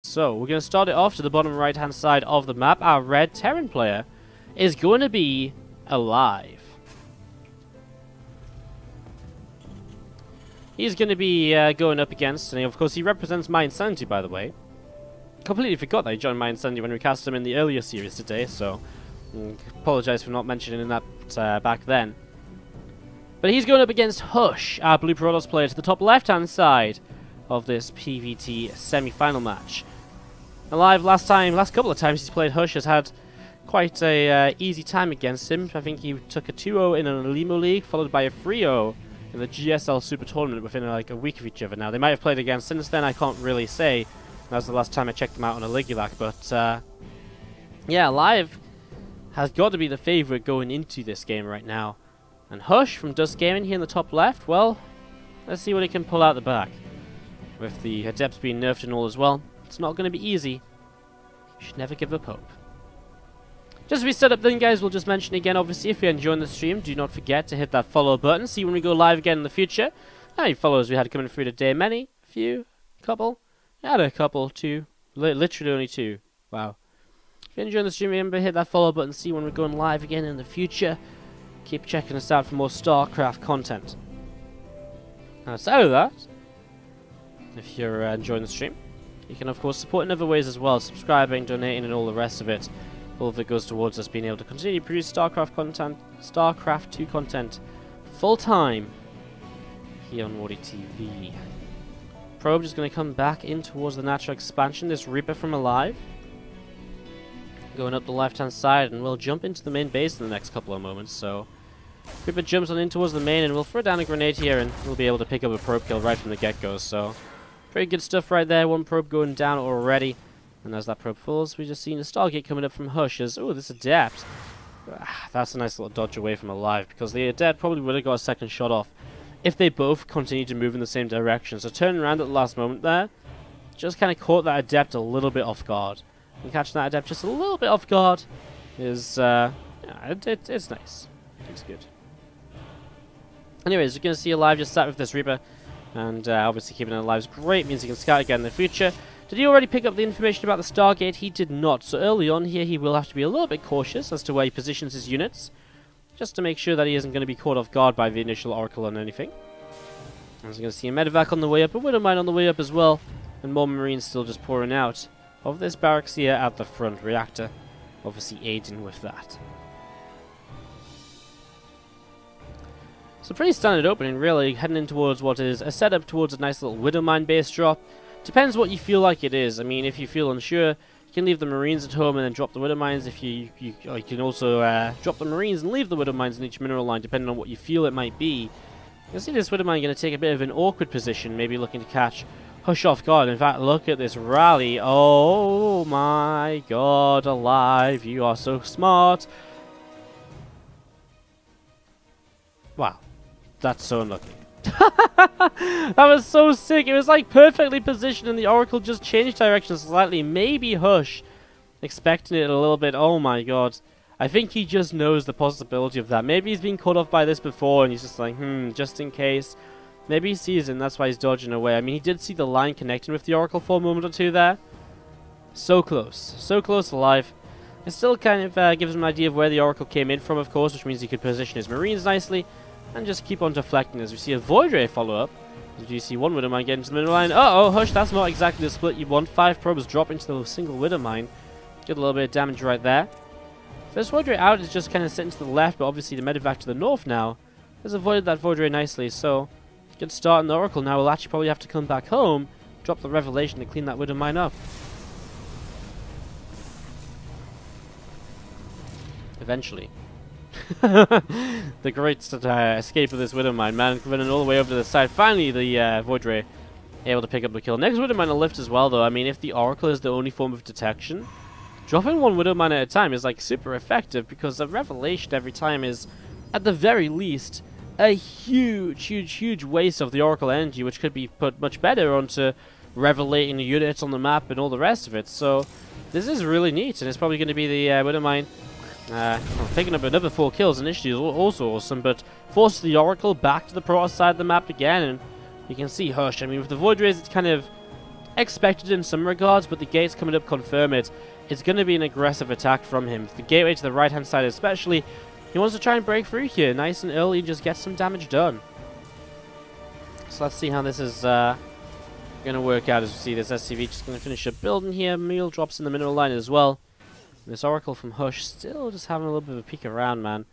So, we're going to start it off to the bottom right-hand side of the map. Our red Terran player is going to be aLive. He's going to be going up against, and of course he represents My Insanity, by the way. Completely forgot that he joined My Insanity when we cast him in the earlier series today, so apologise for not mentioning that back then. But he's going up against Hush, our Blue Protoss player, to the top left-hand side of this PvT semi-final match. aLive, last couple of times he's played Hush, has had quite a easy time against him. I think he took a 2-0 in an Alimo League, followed by a 3-0 in the GSL Super Tournament within like a week of each other. Now, they might have played again since then, I can't really say. That was the last time I checked them out on a Ligulac, but yeah, aLive has got to be the favourite going into this game right now. And Hush from Dust Gaming here in the top left, well, let's see what he can pull out the back. With the Adepts being nerfed and all as well, it's not going to be easy. You should never give up hope. Just as we set up then, guys, we'll just mention again, obviously, if you're enjoying the stream, do not forget to hit that follow button. See when we go live again in the future. How many followers we had coming through today? Many? A few? A couple? I had a couple, 2. Literally only 2. Wow. If you're enjoying the stream, remember, hit that follow button. See when we're going live again in the future. Keep checking us out for more StarCraft content. And outside of that, if you're enjoying the stream, you can, of course, support in other ways as well. Subscribing, donating, and all the rest of it. All of it goes towards us being able to continue to produce StarCraft 2 content full-time here on WardiTV. Probe is going to come back in towards the natural expansion. This Reaper from aLive going up the left-hand side, and we'll jump into the main base in the next couple of moments. So Reaper jumps on in towards the main, and we'll throw down a grenade here, and we'll be able to pick up a probe kill right from the get-go. So pretty good stuff right there. One probe going down already. And as that probe falls, we just seen a Stargate coming up from Hush as, oh, this Adept. That's a nice little dodge away from aLive, because the Adept probably would have got a second shot off if they both continued to move in the same direction. So turning around at the last moment there, just kind of caught that Adept a little bit off guard. And catching that Adept just a little bit off guard is, yeah, it's nice. It's good. Anyways, we're going to see aLive just sat with this Reaper, and obviously keeping aLive's great, means he can scout again in the future. Did he already pick up the information about the Stargate? He did not. So early on here, he will have to be a little bit cautious as to where he positions his units, just to make sure that he isn't going to be caught off guard by the initial Oracle on anything. As we're going to see a Medevac on the way up, a Widowmine on the way up as well, and more Marines still just pouring out of this barracks here at the front. Reactor obviously aiding with that. So pretty standard opening, really, heading in towards what is a setup towards a nice little Widowmine base drop. Depends what you feel like it is. I mean, if you feel unsure, you can leave the Marines at home and then drop the Widowmines. If you can also drop the Marines and leave the Widowmines in each mineral line, depending on what you feel it might be. You can see this Widowmine going to take a bit of an awkward position, maybe looking to catch Hush off guard. In fact, look at this rally. Oh my god, aLive, you are so smart. Wow, that's so unlucky. That was so sick. It was like perfectly positioned, and the Oracle just changed direction slightly. Maybe Hush expecting it a little bit. Oh my god. I think he just knows the possibility of that. Maybe he's been caught off by this before, and he's just like, just in case. Maybe he sees it, and that's why he's dodging away. I mean, he did see the line connecting with the Oracle for a moment or two there. So close. So close aLive. It still kind of gives him an idea of where the Oracle came in from, of course, which means he could position his Marines nicely and just keep on deflecting. As we see a Void Ray follow up. As you see one Widowmine get into the middle line. Uh-oh, Hush, that's not exactly the split you want. 5 probes drop into the single Widowmine. Get a little bit of damage right there. First Void Ray out is just kind of sitting to the left, but obviously the Medevac to the north now has avoided that Void Ray nicely. So, good start in the Oracle. Now we'll actually probably have to come back home, drop the Revelation to clean that Widowmine up. Eventually. The great escape of this Widowmine, man, running all the way over to the side. Finally, the Void Ray able to pick up the kill. Next Widowmine will lift as well, though. I mean, if the Oracle is the only form of detection, dropping one Widowmine at a time is like super effective, because the Revelation every time is, at the very least, a huge waste of the Oracle energy, which could be put much better onto revelating the units on the map and all the rest of it. So this is really neat, and it's probably going to be the Widowmine picking up another 4 kills initially is also awesome, but forces the Oracle back to the Protoss side of the map again, and you can see Hush. I mean, with the Void Rays, it's kind of expected in some regards, but the gates coming up confirm it. It's going to be an aggressive attack from him. The gateway to the right-hand side especially, he wants to try and break through here nice and early and just get some damage done. So let's see how this is going to work out as we see this SCV just going to finish up building here. Mule drops in the mineral line as well. This Oracle from Hush still just having a little bit of a peek around, man.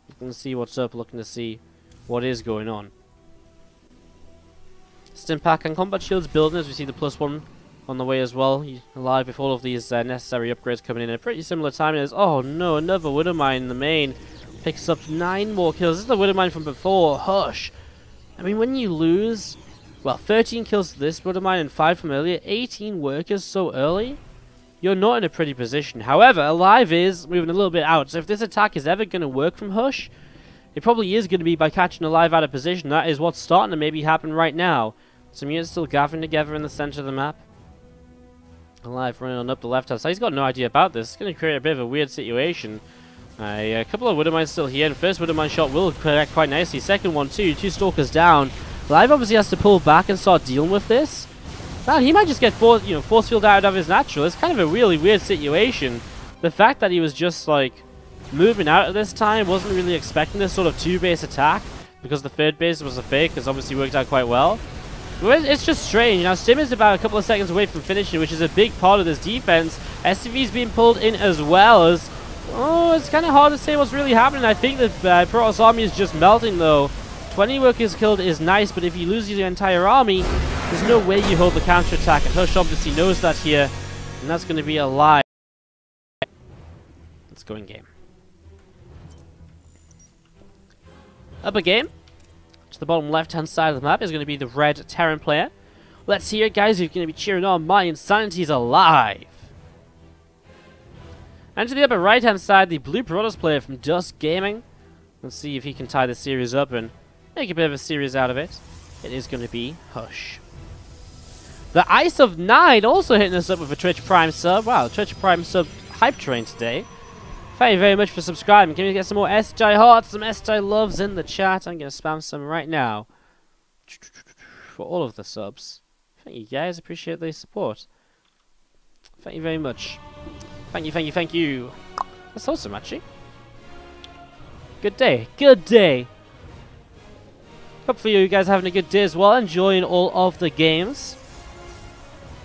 Looking to see what's up, looking to see what is going on. Stimpack and Combat Shields building as we see the +1 on the way as well. aLive with all of these necessary upgrades coming in at a pretty similar time as... Oh no, another Widowmine in the main. Picks up 9 more kills. This is the Widowmine from before. Hush. I mean, when you lose... Well, 13 kills to this Widowmine and 5 from earlier. 18 workers so early. You're not in a pretty position. However, aLive is moving a little bit out. So if this attack is ever going to work from Hush, it probably is going to be by catching aLive out of position. That is what's starting to maybe happen right now. Some units still gathering together in the center of the map. aLive running on up the left-hand side. He's got no idea about this. It's going to create a bit of a weird situation. A couple of Widowmines still here. And first Widowmine shot will connect quite nicely. Second one too. 2 Stalkers down. aLive obviously has to pull back and start dealing with this. Man, he might just get force field out of his natural. It's kind of a really weird situation. The fact that he was just like moving out at this time, wasn't really expecting this sort of 2-base attack because the 3rd base was a fake, has obviously worked out quite well. But it's just strange. Now Stim is about a couple of seconds away from finishing, which is a big part of this defense. SCV's being pulled in as well as... Oh, it's kind of hard to say what's really happening. I think that Protoss army is just melting though. 20 workers killed is nice, but if you lose your entire army, there's no way you hold the counter-attack, and Hush obviously knows that here, and that's going to be aLive. Let's go in game. Up a game. To the bottom left-hand side of the map is going to be the red Terran player. Let's see it, guys, who's going to be cheering on My Insanity's aLive. And to the upper right-hand side, the blue Protoss player from Dusk Gaming. Let's see if he can tie the series up and make a bit of a series out of it. It is going to be Hush. The Ice of 9 also hitting us up with a Twitch Prime sub. Wow, Twitch Prime sub hype train today. Thank you very much for subscribing. Can we get some more SJ hearts, some SJ loves in the chat? I'm going to spam some right now. For all of the subs. Thank you guys, appreciate the support. Thank you very much. Thank you, thank you, thank you. That's awesome, actually. Good day, good day. Hopefully you guys are having a good day as well, enjoying all of the games.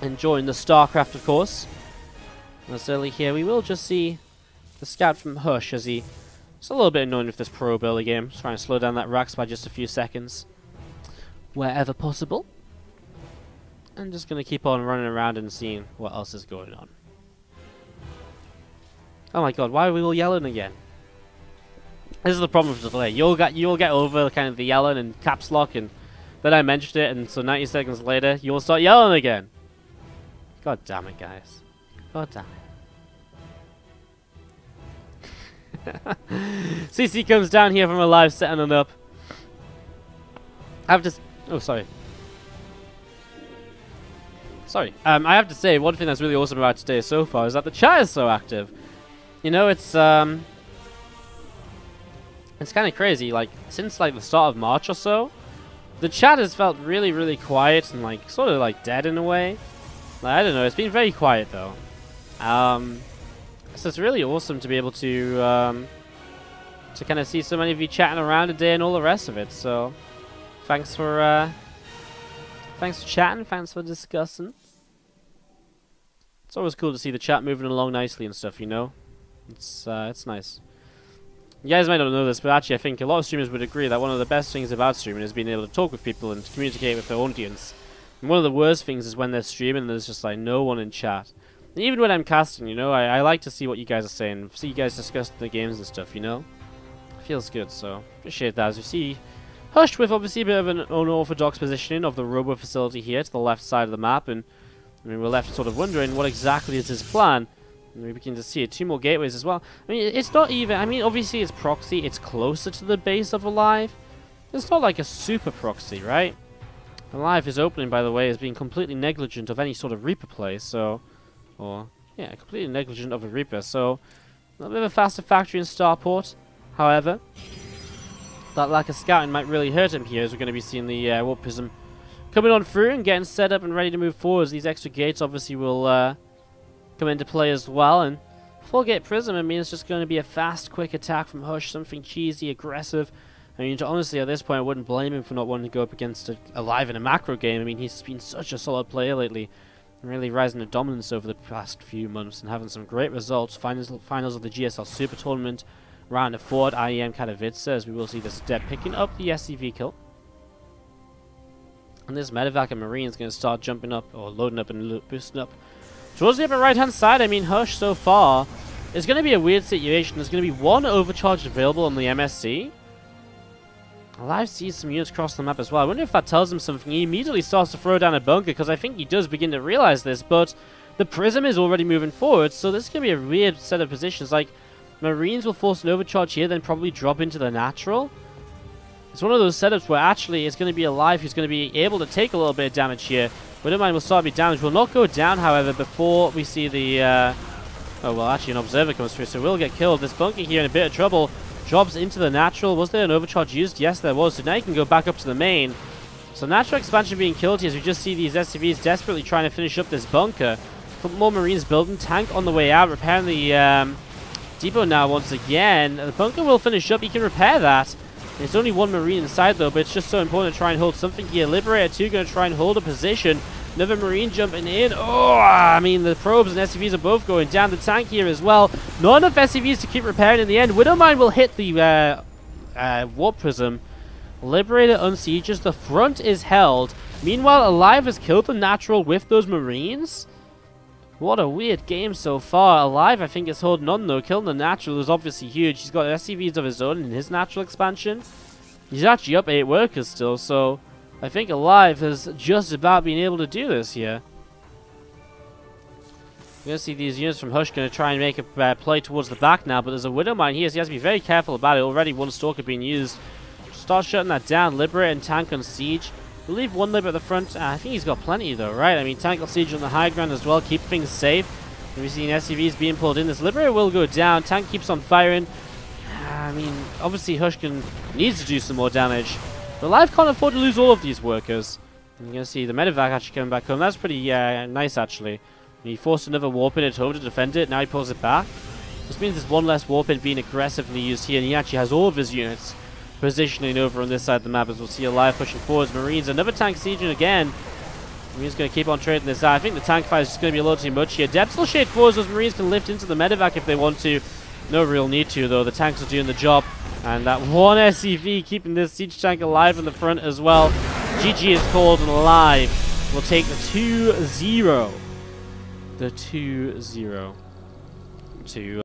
Enjoying the StarCraft, of course. As early here, we will just see the scout from Hush as he's a little bit annoying with this probe early game. Just trying to slow down that Rax by just a few seconds. Wherever possible. I'm just going to keep on running around and seeing what else is going on. Oh my god, why are we all yelling again? This is the problem with the delay. You'll get over kind of the yelling and caps lock, and then I mentioned it, and so 90 seconds later, you'll start yelling again. God damn it, guys. God damn it. CC comes down here from aLive, setting it up. I have to... Oh, sorry. Sorry. I have to say, one thing that's really awesome about today so far is that the chat is so active. You know, it's kind of crazy. Like, since like the start of March or so, the chat has felt really, really quiet and like sort of like dead in a way. Like, I don't know. It's been very quiet though. So it's really awesome to be able to kind of see so many of you chatting around today and all the rest of it. So thanks for chatting. Thanks for discussing. It's always cool to see the chat moving along nicely and stuff. You know, it's nice. You guys might not know this, but actually I think a lot of streamers would agree that one of the best things about streaming is being able to talk with people and to communicate with their audience. And one of the worst things is when they're streaming and there's just like no one in chat. And even when I'm casting, you know, I like to see what you guys are saying, see you guys discuss the games and stuff, you know? It feels good, so appreciate that. As you see, Hushed with obviously a bit of an unorthodox positioning of the robo facility here to the left side of the map, and I mean, we're left sort of wondering what exactly is his plan. And we begin to see it. 2 more gateways as well. I mean, it's not even... I mean, obviously it's proxy. It's closer to the base of aLive. It's not like a super proxy, right? aLive is opening, by the way, as being completely negligent of any sort of Reaper play, so... Or, yeah, completely negligent of a Reaper, so... A little bit of a faster factory in Starport. However, that lack of scouting might really hurt him here, as we're going to be seeing the Warp Prism coming on through and getting set up and ready to move forwards. These extra gates obviously will come into play as well. And 4-gate Prism, I mean, it's just going to be a fast, quick attack from Hush, something cheesy, aggressive. I mean, honestly, at this point, I wouldn't blame him for not wanting to go up against aLive in a macro game. I mean, he's been such a solid player lately, and really rising to dominance over the past few months and having some great results. Finals of the GSL Super Tournament, round of 4 at IEM Katowice, as we will see this step picking up the SCV kill. And this Medevac and Marine is going to start jumping up, or loading up and boosting up towards the upper right-hand side. I mean, Hush so far is going to be a weird situation. There's going to be one overcharge available on the MSC. aLive sees some units across the map as well. I wonder if that tells him something. He immediately starts to throw down a bunker, because I think he does begin to realize this, but the Prism is already moving forward, so this is going to be a weird set of positions. Like, Marines will force an overcharge here, then probably drop into the natural. It's one of those setups where actually it's going to be aLive who's going to be able to take a little bit of damage here. Widowmine will start to be damaged. Will not go down, however, before we see the... oh, well, actually an Observer comes through, so we'll get killed. This bunker here in a bit of trouble. Drops into the natural. Was there an overcharge used? Yes, there was. So now you can go back up to the main. So natural expansion being killed here as we just see these SCVs desperately trying to finish up this bunker. A couple more Marines building. Tank on the way out. Repairing the depot now once again. The bunker will finish up. He can repair that. There's only one Marine inside though, but it's just so important to try and hold something here. Liberator 2 going to try and hold a position. Another Marine jumping in. Oh, I mean, the probes and SCVs are both going down. The tank here as well. Not enough SCVs to keep repairing in the end. Widowmine will hit the Warp Prism. Liberator unsieges. The front is held. Meanwhile, aLive has killed the natural with those Marines. What a weird game so far. aLive, I think, is holding on though. Killing the natural is obviously huge. He's got SCVs of his own in his natural expansion. He's actually up 8 workers still, so I think aLive has just about been able to do this here. We're going to see these units from Hush going to try and make a play towards the back now, but there's a Widowmine here, so he has to be very careful about it. Already one Stalker being used. Start shutting that down. Liberator and Tank on siege. We'll leave one Lib at the front. I think he's got plenty though, right? I mean, Tank on siege on the high ground as well. Keep things safe. We've seen SCVs being pulled in. This Liberator will go down. Tank keeps on firing. I mean, obviously Hushkin needs to do some more damage. But aLive can't afford to lose all of these workers. And you're going to see the Medevac actually coming back home. That's pretty nice, actually. He forced another warp in at home to defend it. Now he pulls it back. This means there's one less warp in being aggressively used here. And he actually has all of his units positioning over on this side of the map, as we'll see aLive pushing forwards. Marines, another tank sieging again. Marines going to keep on trading this out. I think the tank fight is just going to be a little too much here. Depths will shade forwards. Those Marines can lift into the Medevac if they want to. No real need to, though. The tanks are doing the job. And that one SCV keeping this siege tank alive in the front as well. GG is called, and aLive will take the 2-0. The 2-0 to